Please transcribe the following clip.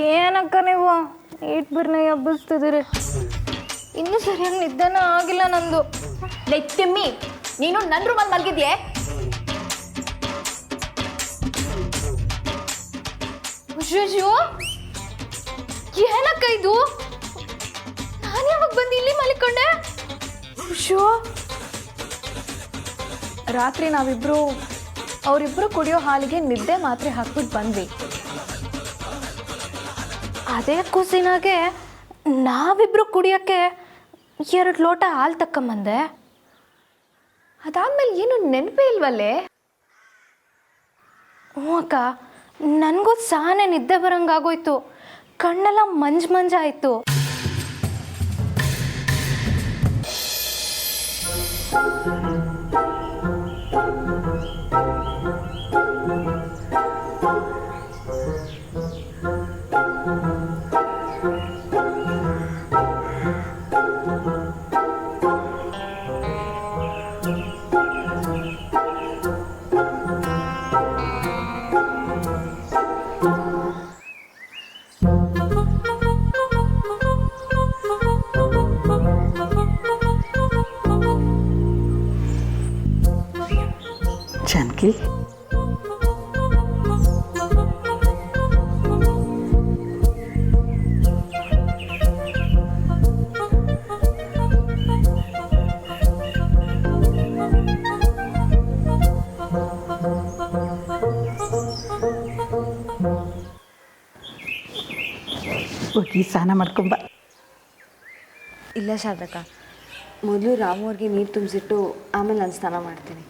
ಏನಕ್ಕ ನೀವು ಇಟ್ಬಿರ್ನ ಹಬ್ಬಿಸ್ತಿದ್ದೀರಿ. ಇನ್ನೂ ಸರಿಯಾಗಿ ನಿದ್ದೆನ ಆಗಿಲ್ಲ ನಂದು. ತಿಮ್ಮಿ, ನೀನು ನನ್ನ ರೂಮಲ್ಲಿ ಮಲಗಿದ್ಯೆ? ಅಯ್ಯೋ, ಏನಕ್ಕ ಇದು? ನಾನು ಯಾವಾಗ ಬಂದು ಇಲ್ಲಿ ಮಲಿಕೊಂಡೆ? ಅಯ್ಯೋ, ರಾತ್ರಿ ನಾವಿಬ್ರು ಅವರಿಬ್ರು ಕುಡಿಯೋ ಹಾಲಿಗೆ ನಿದ್ದೆ ಮಾತ್ರೆ ಹಾಕ್ಬಿಟ್ಟು ಬಂದ್ವಿ. ಅದೇ ಕುಸಿನಾಗೆ ನಾವಿಬ್ರು ಕುಡಿಯೋಕ್ಕೆ 2 ಲೋಟ ಹಾಲು ತಕ್ಕೊಂಬಂದೆ. ಅದಾದ್ಮೇಲೆ ಏನು ನೆನಪೇ ಇಲ್ವಲ್ಲೇ? ಹ್ಞೂ ಅಕ್ಕ, ನನಗೂ ಸಾನೆ ನಿದ್ದೆ ಬರೋಂಗಾಗೋಯ್ತು. ಕಣ್ಣೆಲ್ಲ ಮಂಜಾಯಿತು. जानकी ಹೋಗಿ ಸ್ನಾನ ಮಾಡ್ಕೊಂಬ. ಇಲ್ಲ ಶಾರದಕ್ಕ, ಮೊದಲು ರಾಮು ಅವ್ರಿಗೆ ನೀರು ತುಂಬಿಸಿಟ್ಟು ಆಮೇಲೆ ನಾನು ಸ್ನಾನ ಮಾಡ್ತೀನಿ.